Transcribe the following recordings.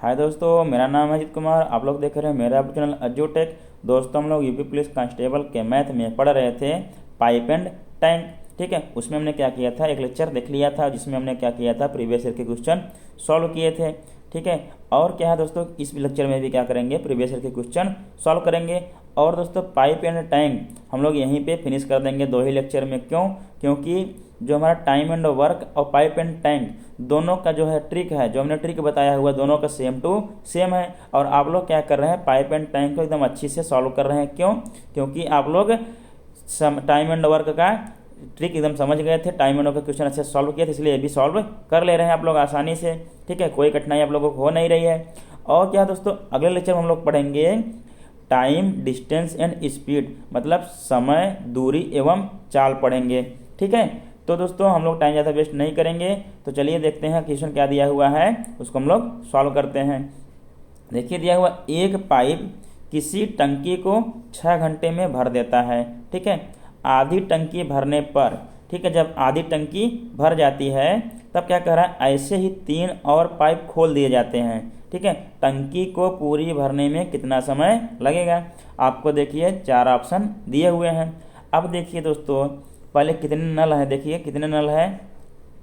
हाय दोस्तों, मेरा नाम है अजीत कुमार। आप लोग देख रहे हैं मेरा चैनल अज्जूटेक। दोस्तों, हम लोग यूपी पुलिस कांस्टेबल के मैथ में पढ़ रहे थे पाइप एंड टैंक। ठीक है, उसमें हमने क्या किया था, एक लेक्चर देख लिया था जिसमें हमने क्या किया था, प्रीवियस ईयर के क्वेश्चन सॉल्व किए थे। ठीक है, और क्या है दोस्तों, इस लेक्चर में भी क्या करेंगे, प्रीवियस ईयर के क्वेश्चन सॉल्व करेंगे। और दोस्तों पाइप एंड टैंक हम लोग यहीं पे फिनिश कर देंगे 2 ही लेक्चर में। क्यों? क्योंकि जो हमारा टाइम एंड वर्क और पाइप एंड टैंक दोनों का जो है ट्रिक है, जो हमने ट्रिक बताया हुआ दोनों का सेम टू सेम है। और आप लोग क्या कर रहे हैं, पाइप एंड टैंक को एकदम अच्छी से सॉल्व कर रहे हैं। क्यों? क्योंकि आप लोग टाइम एंड वर्क का ट्रिक एकदम समझ गए थे, टाइम एंड वर्क का क्वेश्चन अच्छे से सॉल्व किए थे, इसलिए ये भी सॉल्व कर ले रहे हैं आप लोग आसानी से। ठीक है, कोई कठिनाई आप लोगों को हो नहीं रही है। और क्या दोस्तों, अगले लेक्चर में हम लोग पढ़ेंगे टाइम, डिस्टेंस एंड स्पीड, मतलब समय, दूरी एवं चाल पढ़ेंगे। ठीक है, तो दोस्तों हम लोग टाइम ज़्यादा वेस्ट नहीं करेंगे। तो चलिए देखते हैं क्वेश्चन क्या दिया हुआ है, उसको हम लोग सॉल्व करते हैं। देखिए दिया हुआ, एक पाइप किसी टंकी को 6 घंटे में भर देता है। ठीक है, आधी टंकी भरने पर, ठीक है, जब आधी टंकी भर जाती है तब क्या कह रहा है, ऐसे ही 3 और पाइप खोल दिए जाते हैं। ठीक है, टंकी को पूरी भरने में कितना समय लगेगा? आपको देखिए 4 ऑप्शन दिए हुए हैं। अब देखिए दोस्तों, पहले कितने नल है, देखिए कितने नल है,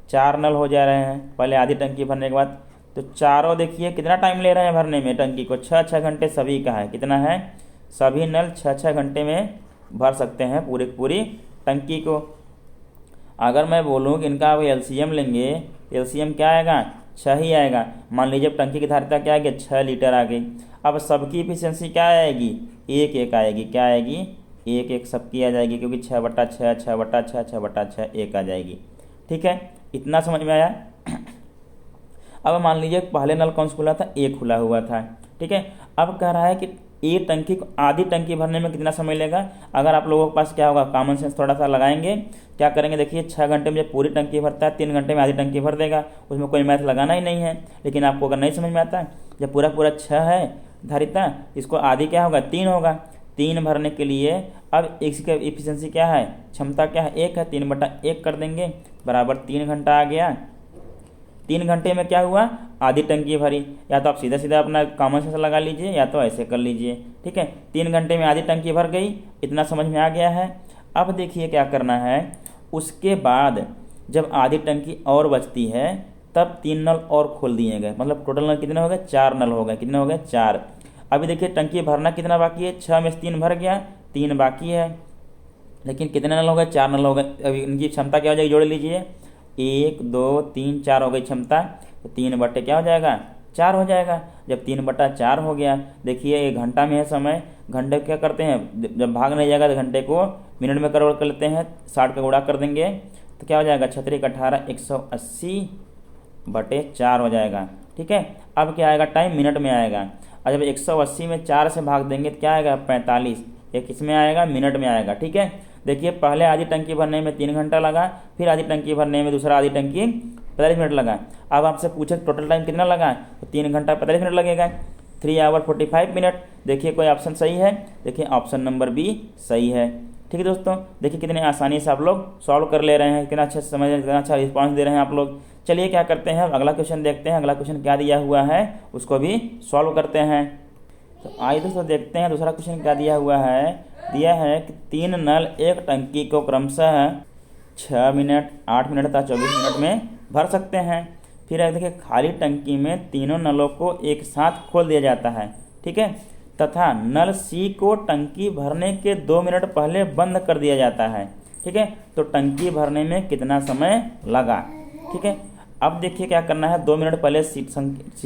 4 नल हो जा रहे हैं पहले आधी टंकी भरने के बाद। तो चारों देखिए कितना टाइम ले रहे हैं भरने में टंकी को, 6-6 घंटे सभी का है। कितना है, सभी नल 6-6 घंटे में भर सकते हैं पूरी टंकी को। अगर मैं बोलूँ कि इनका अब एलसीएम लेंगे, एलसीएम क्या आएगा, 6 ही आएगा। मान लीजिए टंकी की धारिता क्या आएगी, 6 लीटर आ गई। अब सबकी इफिशियंसी क्या आएगी, 1-1 आएगी। क्या आएगी, 1-1 सबकी आ जाएगी, क्योंकि 6/6, 6/6, 6/6 1 आ जाएगी। ठीक है, इतना समझ में आया। अब मान लीजिए पहले नल कौन सा खुला था, एक खुला हुआ था। ठीक है, अब कह रहा है कि ये टंकी को आधी टंकी भरने में कितना समय लेगा। अगर आप लोगों के पास क्या होगा, कॉमन सेंस थोड़ा सा लगाएंगे, क्या करेंगे, देखिए 6 घंटे में जब पूरी टंकी भरता है, 3 घंटे में आधी टंकी भर देगा, उसमें कोई मैथ लगाना ही नहीं है। लेकिन आपको अगर नहीं समझ में आता, जब पूरा 6 है धारिता, इसको आधी क्या होगा, 3 होगा। 3 भरने के लिए अब इसका इफिशियंसी क्या है, क्षमता क्या है, 1 है, 3/1 कर देंगे बराबर 3 घंटा आ गया। 3 घंटे में क्या हुआ, आधी टंकी भरी। या तो आप सीधा सीधा अपना कॉमन सेंस लगा लीजिए, या तो ऐसे कर लीजिए। ठीक है, 3 घंटे में आधी टंकी भर गई, इतना समझ में आ गया है। अब देखिए क्या करना है, उसके बाद जब आधी टंकी और बचती है तब 3 नल और खोल दिए गए, मतलब टोटल नल कितने हो गए, 4 नल हो गए। कितने हो गए, 4। अभी देखिए टंकी भरना कितना बाकी है, 6 में से 3 भर गया, 3 बाकी है। लेकिन कितने नल हो गए, 4 नल हो गए। अभी इनकी क्षमता क्या हो जाएगी, जोड़ लीजिए, 1 2 3 4 हो गई क्षमता। तो 3 क्या हो जाएगा, 4 हो जाएगा। जब 3/4 हो गया, देखिए 1 घंटा में है समय। घंटे क्या करते हैं, जब भाग नहीं जाएगा तो घंटे को मिनट में कन्वर्ट कर लेते हैं, 60 का गुणा कर देंगे तो क्या हो जाएगा, 6×18 180/4 हो जाएगा। ठीक है, अब क्या आएगा, टाइम मिनट में आएगा। और जब 180 में 4 से भाग देंगे तो क्या आएगा, 45। ये किस में आएगा, मिनट में आएगा। ठीक है, देखिए पहले आधी टंकी भरने में 3 घंटा लगा, फिर आधी टंकी भरने में दूसरा आधी टंकी 45 मिनट लगा। अब आपसे पूछे टोटल टाइम कितना लगा, तो 3 घंटा 45 मिनट लगेगा, 3 आवर 45 मिनट। देखिए कोई ऑप्शन सही है, देखिए ऑप्शन नंबर बी सही है। ठीक है दोस्तों, देखिए कितने आसानी से आप लोग सॉल्व कर ले रहे हैं, कितना अच्छे से समझ, कितना अच्छा रिस्पॉन्स दे रहे हैं आप लोग। चलिए क्या करते हैं, अगला क्वेश्चन देखते हैं, अगला क्वेश्चन क्या दिया हुआ है उसको भी सॉल्व करते हैं। तो आइए दोस्तों देखते हैं दूसरा क्वेश्चन क्या दिया हुआ है। दिया है कि 3 नल एक टंकी को क्रमशः 6 मिनट, 8 मिनट तथा 24 मिनट में भर सकते हैं। फिर देखिए खाली टंकी में तीनों नलों को एक साथ खोल दिया जाता है। ठीक है, तथा नल सी को टंकी भरने के 2 मिनट पहले बंद कर दिया जाता है। ठीक है, तो टंकी भरने में कितना समय लगा। ठीक है, अब देखिए क्या करना है, 2 मिनट पहले सी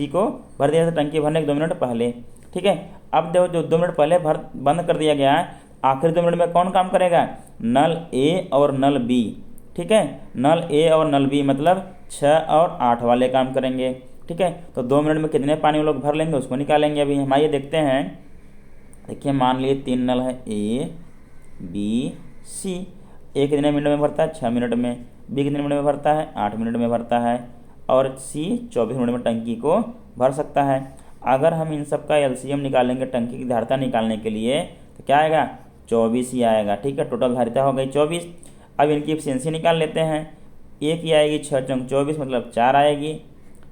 को भर दिया जाता है, टंकी भरने के 2 मिनट पहले। ठीक है, अब देखो जो 2 मिनट पहले बंद कर दिया गया है, आखिरी 2 मिनट में कौन काम करेगा, नल ए और नल बी। ठीक है, नल ए और नल बी मतलब 6 और 8 वाले काम करेंगे। ठीक है, तो 2 मिनट में कितने पानी वो लोग भर लेंगे उसको निकालेंगे। अभी हम आइए देखते हैं। देखिए मान लीजिए 3 नल है, ए बी सी। ए कितने मिनट में भरता है, 6 मिनट में। बी कितने मिनट में भरता है, 8 मिनट में भरता है। और सी 24 मिनट में टंकी को भर सकता है। अगर हम इन सब का एलसीएम निकालेंगे टंकी की धारिता निकालने के लिए, तो क्या आएगा, 24 ही आएगा। ठीक है, टोटल धारिता हो गई 24। अब इनकी एफिशिएंसी निकाल लेते हैं। एक ही आएगी, 6 × 24 मतलब 4 आएगी।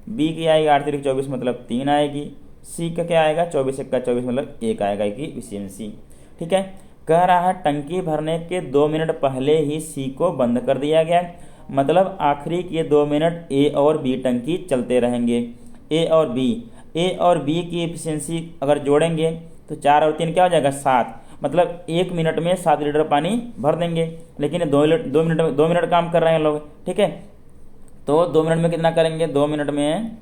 बी की आएगी 8 3 24 मतलब 3 आएगी, सी का क्या आएगा 24 1 24 मतलब 1 आएगा की इफिशियंसी। ठीक है, कह रहा है टंकी भरने के 2 मिनट पहले ही सी को बंद कर दिया गया, मतलब आखिरी के 2 मिनट ए और बी टंकी चलते रहेंगे। ए और बी की एफिशिएंसी अगर जोड़ेंगे तो 4 और 3 क्या हो जाएगा 7, मतलब 1 मिनट में 7 लीटर पानी भर देंगे। लेकिन 2 मिनट काम कर रहे हैं लोग। ठीक है, तो 2 मिनट में कितना करेंगे, 2 मिनट में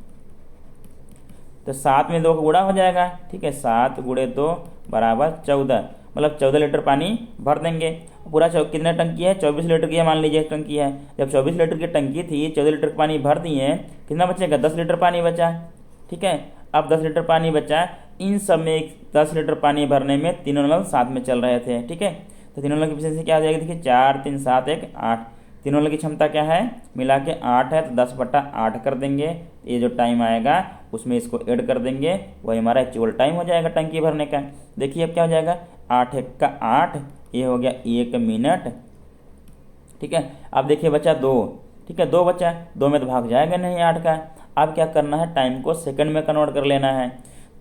तो 7 में 2 का गुणा हो जाएगा। ठीक है, 7 गुणे 2 बराबर 14, मतलब 14 लीटर पानी भर देंगे। पूरा कितने टंकी है 24 लीटर की है, मान लीजिए टंकी है। जब 24 लीटर की टंकी थी 14 लीटर पानी भर दिए, कितना बचेगा 10 लीटर पानी बचा। ठीक है, अब 10 लीटर पानी बचा, इन सब में 10 लीटर पानी भरने में तीनों नल साथ में चल रहे थे। ठीक है, तो तीनों नल की एफिशिएंसी क्या आ जाएगी, देखिए 4 3 7 1 8, तीनों नल की क्षमता क्या है मिला के 8 है, तो 10/8 कर देंगे। ये जो टाइम आएगा उसमें इसको ऐड कर देंगे, वही हमारा एक्चुअल टाइम हो जाएगा टंकी भरने का। देखिए अब क्या हो जाएगा 8 1 का 8, ये हो गया 1 मिनट। ठीक है, अब देखिए बचा 2। ठीक है, 2 बचा, 2 में तो भाग जाएगा नहीं 8 का। अब क्या करना है, टाइम को सेकंड में कन्वर्ट कर लेना है।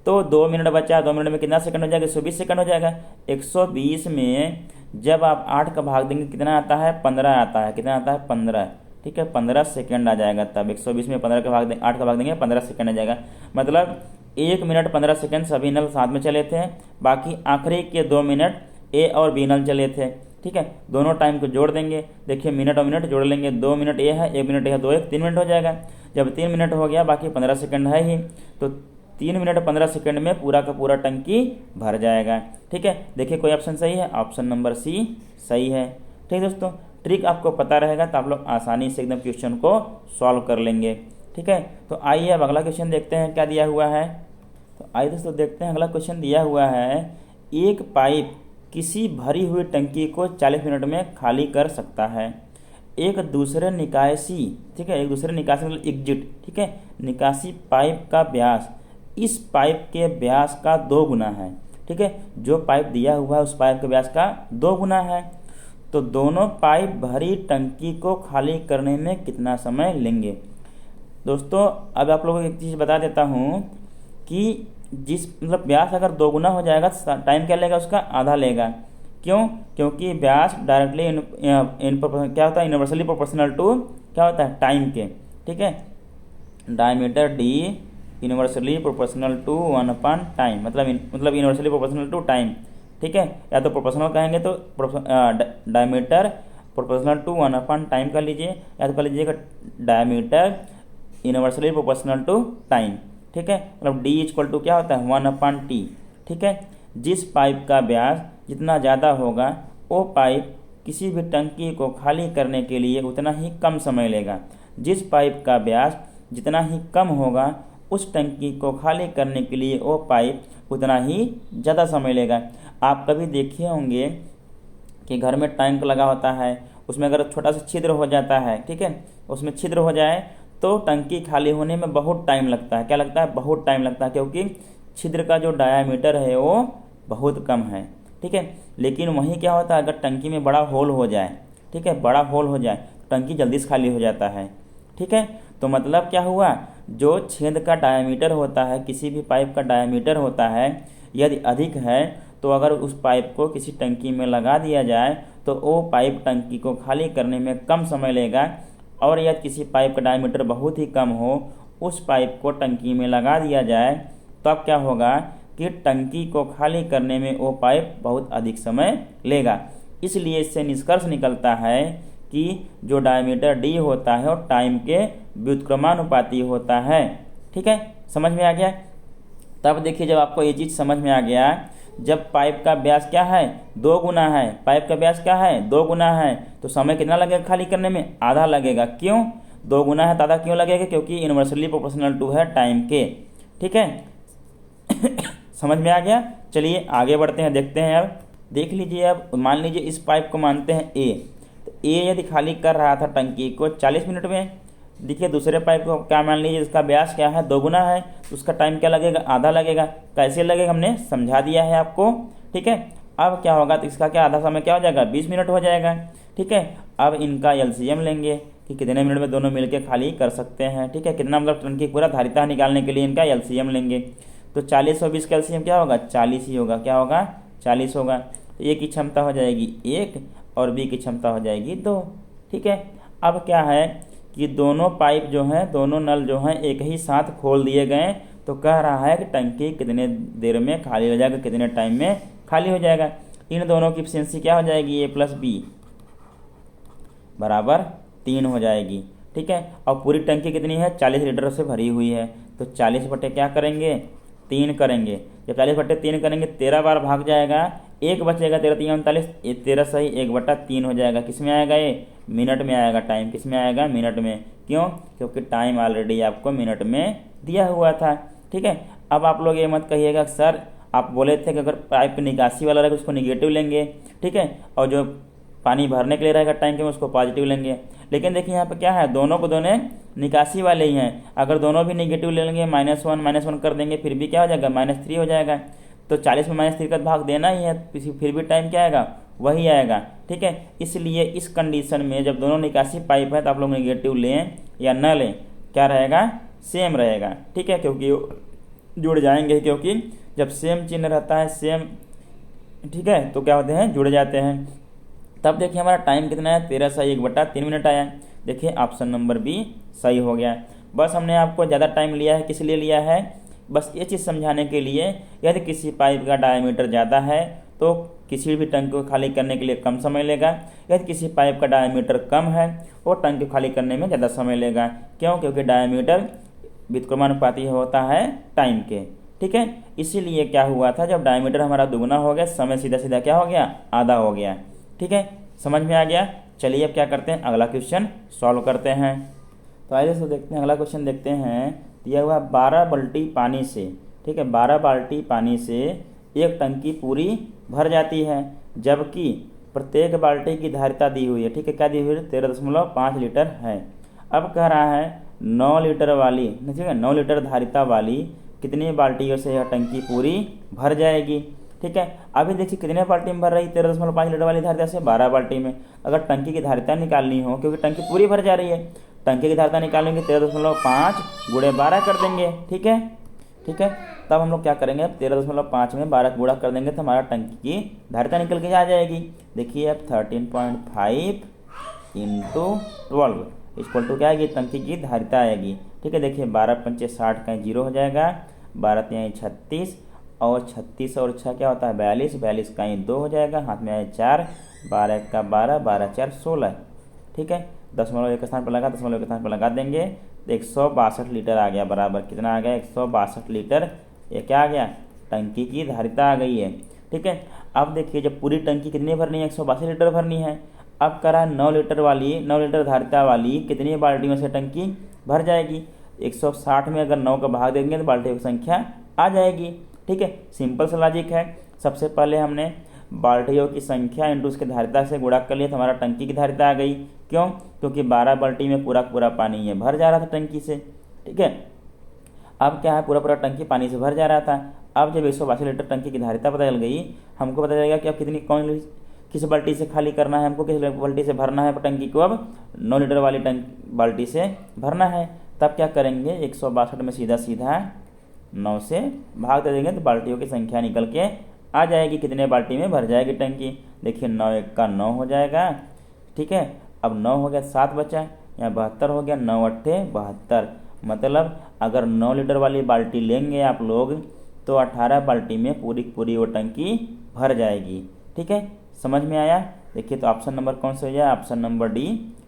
तो 2 मिनट बचा, 2 मिनट में कितना सेकंड हो जाएगा 120 सेकंड हो जाएगा। 120 में जब आप 8 का भाग देंगे कितना आता है 15 आता है, कितना आता है 15। ठीक है, 15 सेकंड आ जाएगा। तब 120 में 15 का भाग देंगे, 8 का भाग देंगे 15 सेकंड आ जाएगा, मतलब 1 मिनट 15 सेकंड सभी नल साथ में चले थे, बाकी आखिरी के 2 मिनट ए और बी नल चले थे। ठीक है, दोनों टाइम को जोड़ देंगे, देखिए मिनट और मिनट जोड़ लेंगे, 2 मिनट ए है 1 मिनट ए है, 2 1 3 मिनट हो जाएगा। जब 3 मिनट हो गया, बाकी 15 सेकंड है ही, तो 3 मिनट 15 सेकंड में पूरा का पूरा टंकी भर जाएगा। ठीक है, देखिए कोई ऑप्शन सही है, ऑप्शन नंबर सी सही है। ठीक है दोस्तों, ट्रिक आपको पता रहेगा तो आप लोग आसानी से एकदम क्वेश्चन को सॉल्व कर लेंगे। ठीक है, तो आइए अब अगला क्वेश्चन देखते हैं क्या दिया हुआ है। तो आइए दोस्तों देखते हैं अगला क्वेश्चन दिया हुआ है, एक पाइप किसी भरी हुई टंकी को 40 मिनट में खाली कर सकता है। एक दूसरे निकासी, ठीक है, एक दूसरे निकासी मतलब एग्जिट, ठीक है, निकासी पाइप का व्यास इस पाइप के व्यास का 2 गुना है। ठीक है, जो पाइप दिया हुआ है उस पाइप के व्यास का 2 गुना है, तो दोनों पाइप भरी टंकी को खाली करने में कितना समय लेंगे। दोस्तों अब आप लोगों को एक चीज़ बता देता हूँ कि जिस मतलब व्यास अगर 2 गुना हो जाएगा टाइम क्या लेगा, उसका आधा लेगा। क्यों, क्योंकि व्यास डायरेक्टली क्या होता है यूनिवर्सली प्रोपोर्शनल टू क्या होता है टाइम के। ठीक है, diameter D universally proportional to 1 time, मतलब यूनिवर्सली प्रोपोर्शनल टू टाइम। ठीक है, या तो प्रोपोर्शनल कहेंगे तो डायमीटर प्रोपोर्शनल टू 1 टाइम कर लीजिए, या तो कर लीजिएगा diameter universally proportional to time. ठीक है, मतलब डी इक्वल टू क्या होता है 1/t। ठीक है, जिस पाइप का व्यास जितना ज़्यादा होगा वो पाइप किसी भी टंकी को खाली करने के लिए उतना ही कम समय लेगा। जिस पाइप का व्यास जितना ही कम होगा उस टंकी को खाली करने के लिए वो पाइप उतना ही ज़्यादा समय लेगा। आप कभी देखे होंगे कि घर में टैंक लगा होता है, उसमें अगर छोटा सा छिद्र हो जाता है, ठीक है, उसमें छिद्र हो जाए तो टंकी खाली होने में बहुत टाइम लगता है। क्या लगता है, बहुत टाइम लगता है, क्योंकि छिद्र का जो डायामीटर है वो बहुत कम है। ठीक है, लेकिन वहीं क्या होता है अगर टंकी में बड़ा होल हो जाए, ठीक है, बड़ा होल हो जाए टंकी जल्दी से खाली हो जाता है। ठीक है, तो मतलब क्या हुआ, जो छेद का डायामीटर होता है, किसी भी पाइप का डायामीटर होता है, यदि अधिक है तो अगर उस पाइप को किसी टंकी में लगा दिया जाए तो वो पाइप टंकी को खाली करने में कम समय लेगा। और यदि किसी पाइप का डायमीटर बहुत ही कम हो, उस पाइप को टंकी में लगा दिया जाए तो अब क्या होगा कि टंकी को खाली करने में वो पाइप बहुत अधिक समय लेगा। इसलिए इससे निष्कर्ष निकलता है कि जो डायमीटर डी होता है वो टाइम के व्युत्क्रमानुपाती होता है। ठीक है, समझ में आ गया। तब देखिए जब आपको ये चीज़ समझ में आ गया, जब पाइप का व्यास क्या है 2 गुना है, पाइप का व्यास क्या है 2 गुना है, तो समय कितना लगेगा खाली करने में, आधा लगेगा। क्यों, 2 गुना है तो आधा क्यों लगेगा, क्योंकि यूनिवर्सली प्रोपोर्शनल टू है टाइम के। ठीक है समझ में आ गया। चलिए आगे बढ़ते हैं, देखते हैं। अब देख लीजिए, अब मान लीजिए इस पाइप को मानते हैं ए, तो ए यदि खाली कर रहा था टंकी को 40 मिनट में, देखिए दूसरे पाइप को क्या मान लीजिए इसका व्यास क्या है 2 गुना है, तो उसका टाइम क्या लगेगा, आधा लगेगा। कैसे लगेगा हमने समझा दिया है आपको। ठीक है, अब क्या होगा तो इसका क्या आधा समय क्या हो जाएगा 20 मिनट हो जाएगा। ठीक है, अब इनका एलसीएम लेंगे, कि कितने मिनट में दोनों मिलकर खाली कर सकते हैं। ठीक है, कितना मतलब टंकी पूरा धारिता निकालने के लिए इनका एलसीएम लेंगे। तो 40 और 20 का एलसीएम क्या होगा, 40 ही होगा। क्या होगा, 40 होगा। तो ए की क्षमता हो जाएगी 1 और बी की क्षमता हो जाएगी 2। ठीक है, अब क्या है कि दोनों पाइप जो हैं, दोनों नल जो हैं एक ही साथ खोल दिए गए। तो कह रहा है कि टंकी कितने देर में खाली हो जाएगा, कितने टाइम में खाली हो जाएगा। इन दोनों की एफिशिएंसी क्या हो जाएगी, A + B बराबर 3 हो जाएगी। ठीक है, और पूरी टंकी कितनी है, 40 लीटर से भरी हुई है। तो 40 बटे क्या करेंगे, 3 करेंगे। जब 40 बटे 3 करेंगे 13 बार भाग जाएगा, 1 बचेगा, 13 3 39, 13 सही 1/3 हो जाएगा। किस में आएगा, ये मिनट में आएगा। टाइम किस में आएगा, मिनट में। क्यों, क्योंकि टाइम ऑलरेडी आपको मिनट में दिया हुआ था। ठीक है, अब आप लोग ये मत कहिएगा सर आप बोले थे कि अगर पाइप निकासी वाला रहेगा उसको निगेटिव लेंगे। ठीक है, और जो पानी भरने के लिए रहेगा टैंक में उसको पॉजिटिव लेंगे। लेकिन देखिए यहाँ पे क्या है, दोनों को दोनों निकासी वाले ही हैं। अगर दोनों भी निगेटिव ले लेंगे -1 कर देंगे फिर भी क्या हो जाएगा, -3 हो जाएगा। तो 40 में -3 का भाग देना ही है, फिर भी टाइम क्या आएगा, वही आएगा। ठीक है, इसलिए इस कंडीशन में जब दोनों निकासी पाइप है तो आप लोग निगेटिव लें या न लें, क्या रहेगा, सेम रहेगा। ठीक है, क्योंकि जुड़ जाएंगे, क्योंकि जब सेम चिन्ह रहता है, सेम, ठीक है, तो क्या होते हैं, जुड़ जाते हैं। तब देखिए हमारा टाइम कितना है, 13 सही 1/3 मिनट आया। देखिए ऑप्शन नंबर बी सही हो गया। बस हमने आपको ज़्यादा टाइम लिया है, किस लिए लिया है, बस ये चीज़ समझाने के लिए। यदि किसी पाइप का डायमीटर ज़्यादा है तो किसी भी टंकी को खाली करने के लिए कम समय लेगा। यदि किसी पाइप का डायमीटर कम है वो टंकी को खाली करने में ज़्यादा समय लेगा। क्यों, क्योंकि डायमीटर व्युत्क्रमानुपाती होता है टाइम के। ठीक है, इसीलिए क्या हुआ था, जब डायमीटर हमारा दुगना हो गया, समय सीधा सीधा क्या हो गया, आधा हो गया। ठीक है, समझ में आ गया। चलिए अब क्या करते हैं, अगला क्वेश्चन सॉल्व करते हैं। तो आइए दोस्तों देखते हैं, अगला क्वेश्चन देखते हैं। दिया हुआ 12 बाल्टी पानी से, ठीक है, 12 बाल्टी पानी से एक टंकी पूरी भर जाती है, जबकि प्रत्येक बाल्टी की धारिता दी हुई है। ठीक है, क्या दी हुई है, 13.5 लीटर है। अब कह रहा है 9 लीटर वाली, ठीक है, 9 लीटर धारिता वाली कितनी बाल्टियों से यह टंकी पूरी भर जाएगी। ठीक है, अभी देखिए कितने बाल्टी में भर रही, 13.5 लीटर वाली धारिता से 12 बाल्टी में। अगर टंकी की धारिता निकालनी हो, क्योंकि टंकी पूरी भर जा रही है, टंकी की धारिता निकालेंगे 13.5 गुणे 12 कर देंगे। ठीक है, ठीक है, तब हम लोग क्या करेंगे, 13.5 में 12 गुणा कर देंगे तो हमारा टंकी की धारिता निकल के आ जाएगी। देखिए अब 13.5 × 12 इक्वल टू क्या आएगी, टंकी की धारिता आएगी। ठीक है, देखिए 12 पंचे 60 का 0 हो जाएगा, 12 3 36 और 36 और 6 क्या होता है 42, 42 का 2 हो जाएगा, हाथ में आए 4, 12 का 12, 12 4 16। ठीक है, दशमलव एक स्थान पर लगा, दशमलव एक स्थान पर लगा देंगे तो 162 लीटर आ गया। बराबर कितना आ गया, 162 लीटर। ये क्या आ गया, टंकी की धारिता आ गई है। ठीक है, अब देखिए जब पूरी टंकी कितनी भरनी है, 182 लीटर भरनी है। अब करा 9 लीटर वाली, 9 लीटर धारिता वाली कितनी बाल्टियों से टंकी भर जाएगी। 160 में अगर 9 का भाग देंगे तो बाल्टियों की संख्या आ जाएगी। ठीक है, सिंपल सा लॉजिक है। सबसे पहले हमने बाल्टियों की संख्या इंटू उसके धारिता से गुणा कर लिया तो हमारा टंकी की धारिता आ गई। क्यों, क्योंकि 12 बाल्टी में पूरा पूरा पानी ये भर जा रहा था टंकी से। ठीक है, अब क्या है, पूरा पूरा टंकी पानी से भर जा रहा था। अब जब 182 लीटर टंकी की धारिता पता चल गई, हमको पता चलेगा कि अब कितनी किस बाल्टी से खाली करना है, हमको किस बाल्टी से भरना है टंकी को। अब 9 लीटर वाली बाल्टी से भरना है। तब क्या करेंगे, 162 में सीधा सीधा 9 से भाग दे देंगे तो बाल्टियों की संख्या निकल के आ जाएगी, कितने बाल्टी में भर जाएगी टंकी। देखिए 9 1 का 9 हो जाएगा। ठीक है, अब 9 हो गया, 7 बचा, यहाँ 72 हो गया, 9 8 72। मतलब अगर 9 लीटर वाली बाल्टी लेंगे आप लोग तो 18 बाल्टी में पूरी पूरी वो टंकी भर जाएगी। ठीक है, समझ में आया। देखिए तो ऑप्शन नंबर कौन सा हो जाए, ऑप्शन नंबर डी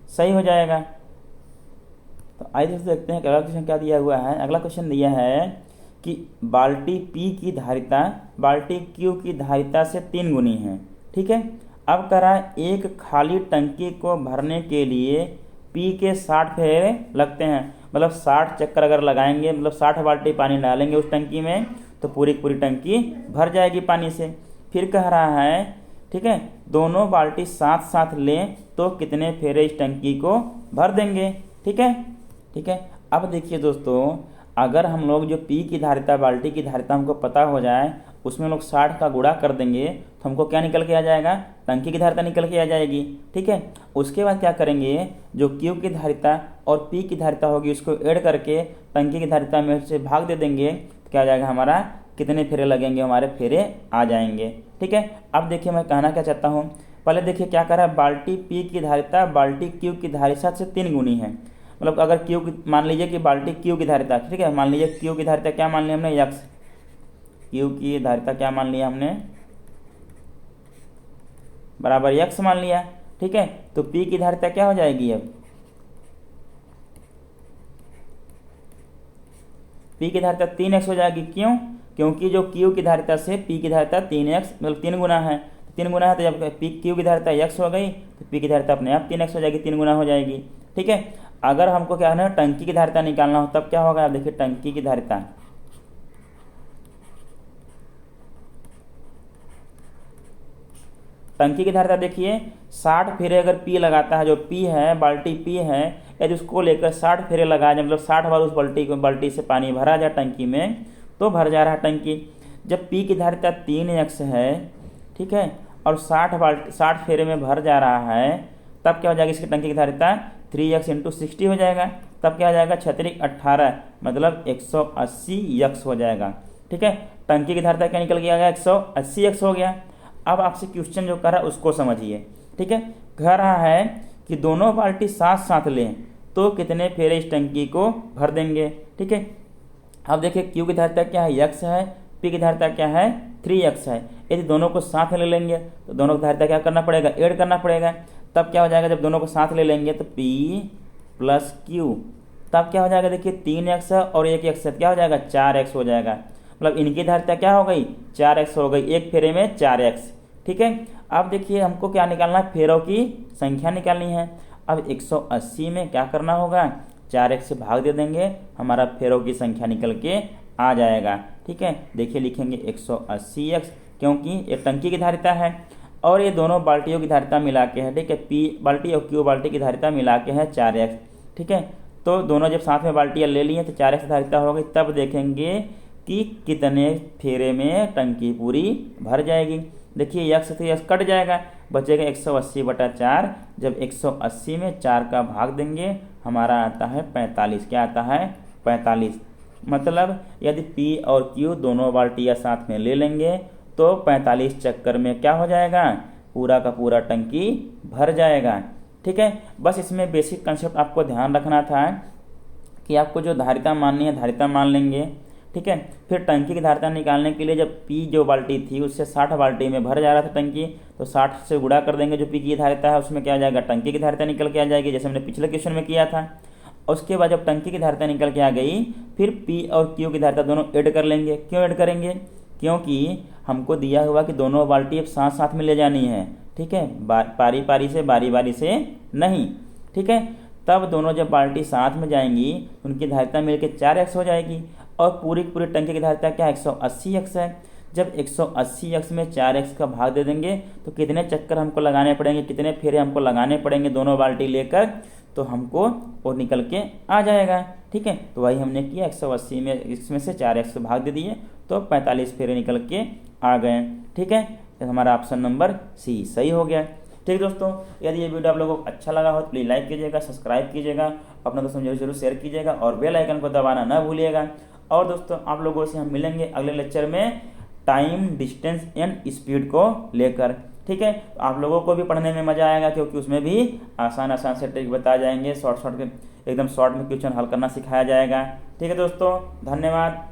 सही हो जाएगा। तो आइए दोस्तों देखते हैं अगला क्वेश्चन क्या दिया हुआ है। अगला क्वेश्चन दिया है कि बाल्टी P की धारिता बाल्टी Q की धारिता से 3 गुनी है। ठीक है, अब करा एक खाली टंकी को भरने के लिए P के 60 फेरे लगते हैं। मतलब 60 चक्कर अगर लगाएंगे, मतलब 60 बाल्टी पानी डालेंगे उस टंकी में तो पूरी पूरी टंकी भर जाएगी पानी से। फिर कह रहा है, ठीक है, दोनों बाल्टी साथ साथ लें तो कितने फेरे इस टंकी को भर देंगे। ठीक है, ठीक है, अब देखिए दोस्तों, अगर हम लोग जो P की धारिता बाल्टी की धारिता हमको पता हो जाए उसमें लोग 60 का गुणा कर देंगे तो हमको क्या निकल के आ जाएगा, टंकी की धारिता निकल के आ जाएगी। ठीक है, उसके बाद क्या करेंगे, जो Q की धारिता और P की धारिता होगी उसको ऐड करके टंकी की धारिता में से भाग दे देंगे तो क्या आ जाएगा हमारा, कितने फेरे लगेंगे, हमारे फेरे आ जाएंगे। ठीक है, अब देखिए मैं कहना क्या चाहता हूँ, पहले देखिए क्या कर रहा है, बाल्टी P की धारिता बाल्टी Q की धारिता से 3 गुनी है। मतलब अगर Q की, मान लीजिए कि बाल्टी Q की धारिता, ठीक है, मान लीजिए Q की धारिता क्या मान लिया हमने, x, Q की धारिता क्या मान लिया हमने, बराबर x मान लिया। ठीक है, तो P की धारिता क्या हो जाएगी, अब P की धारिता 3x हो जाएगी। क्यों, क्योंकि जो Q की धारिता से P की धारिता 3x मतलब 3 गुना है, 3 गुना है तो जब Q की धारिता x हो गई तो P की धारिता अपने आप 3x हो जाएगी, 3 गुना हो जाएगी। ठीक है, अगर हमको क्या है, टंकी की धारिता निकालना हो तब क्या होगा, आप देखिए टंकी की धारिता, टंकी की धारिता देखिए 60 फेरे अगर P लगाता है, जो P है बाल्टी P है, यदि उसको लेकर 60 फेरे लगाया जाए, मतलब 60 बार उस बाल्टी से पानी भरा जाए टंकी में तो भर जा रहा है टंकी। जब P की धारिता 3x है, ठीक है, और 60 फेरे में भर जा रहा है, तब क्या हो जाएगी इसकी टंकी की धारिता, 3x × 60 हो जाएगा, तब क्या हो जाएगा 18 मतलब 180x हो जाएगा। ठीक है, टंकी की धारिता क्या निकल के आ गया, 180x हो गया। अब आपसे क्वेश्चन जो कर रहा है उसको समझिए। ठीक है, कह रहा है कि दोनों बाल्टी साथ साथ लें तो कितने फेरे इस टंकी को भर देंगे। ठीक है, अब देखिए Q की धारिता क्या है, x है, P की धारिता क्या है, 3x है। यदि दोनों को साथ ले लेंगे तो दोनों की धारिता क्या करना पड़ेगा, ऐड करना पड़ेगा। तब क्या हो जाएगा, जब दोनों को साथ ले लेंगे तो P + Q, तब क्या हो जाएगा, देखिए 3x है और 1x है, क्या हो जाएगा 4x हो जाएगा। मतलब इनकी धारिता क्या हो गई, 4x हो गई, एक फेरे में 4x। ठीक है, अब देखिए हमको क्या निकालना है, फेरों की संख्या निकालनी है। अब 180 में क्या करना होगा, 4x से भाग दे देंगे, हमारा फेरों की संख्या निकल के आ जाएगा। ठीक है, देखिए लिखेंगे 180x, क्योंकि ये टंकी की धारिता है और ये दोनों बाल्टियों की धारिता मिला के है। ठीक है, P बाल्टी और Q बाल्टी की धारिता मिला के है 4x। ठीक है, तो दोनों जब साथ में बाल्टियाँ ले ली हैं तो 4x धारिता हो गई, तब देखेंगे कि कितने फेरे में टंकी पूरी भर जाएगी। देखिए x से x कट जाएगा, बचेगा 180/4। जब 180 में 4 का भाग देंगे हमारा आता है 45। क्या आता है, 45। मतलब यदि P और Q दोनों बाल्टियाँ साथ में ले लेंगे तो 45 चक्कर में क्या हो जाएगा, पूरा का पूरा टंकी भर जाएगा। ठीक है, बस इसमें बेसिक कंसेप्ट आपको ध्यान रखना था कि आपको जो धारिता माननी है धारिता मान लेंगे। ठीक है, फिर टंकी की धारिता निकालने के लिए जब P जो बाल्टी थी उससे 60 बाल्टी में भर जा रहा था टंकी, तो 60 से गुणा कर देंगे जो P की धारिता है, उसमें क्या आ जाएगा, टंकी की धारिता निकल के आ जाएगी, जैसे हमने पिछले क्वेश्चन में किया था। उसके बाद जब टंकी की धारिता निकल के आ गई, फिर P और Q की धारिता दोनों ऐड कर लेंगे। क्यों ऐड करेंगे, क्योंकि हमको दिया हुआ कि दोनों बाल्टी अब साथ साथ में ले जानी है। ठीक है, पारी पारी से, बारी बारी से नहीं। ठीक है, तब दोनों जब बाल्टी साथ में जाएंगी उनकी धारिता मिलकर 4x हो जाएगी और पूरी टंकी की धारिता क्या 180x है। जब 180x में 4x का भाग दे देंगे तो कितने चक्कर हमको लगाने पड़ेंगे, कितने फेरे हमको लगाने पड़ेंगे दोनों बाल्टी लेकर, तो हमको वो निकल के आ जाएगा। ठीक है, तो वही हमने किया, 180 में इसमें से 4x भाग दे दिए तो 45 फेरे निकल के आ गए। ठीक है, तो हमारा ऑप्शन नंबर C सही हो गया। ठीक है दोस्तों, यदि ये वीडियो आप लोगों को अच्छा लगा हो तो प्लीज़ लाइक कीजिएगा, सब्सक्राइब कीजिएगा, अपना दोस्तों जरूर शेयर कीजिएगा और बेल आइकन को दबाना ना भूलिएगा। और दोस्तों आप लोगों से हम मिलेंगे अगले लेक्चर में टाइम, डिस्टेंस एंड स्पीड को लेकर। ठीक है, तो आप लोगों को भी पढ़ने में मज़ा आएगा क्योंकि उसमें भी आसान आसान से ट्रिक बताए जाएंगे, शॉर्ट के एकदम शॉर्ट में क्वेश्चन हल करना सिखाया जाएगा। ठीक है दोस्तों, धन्यवाद।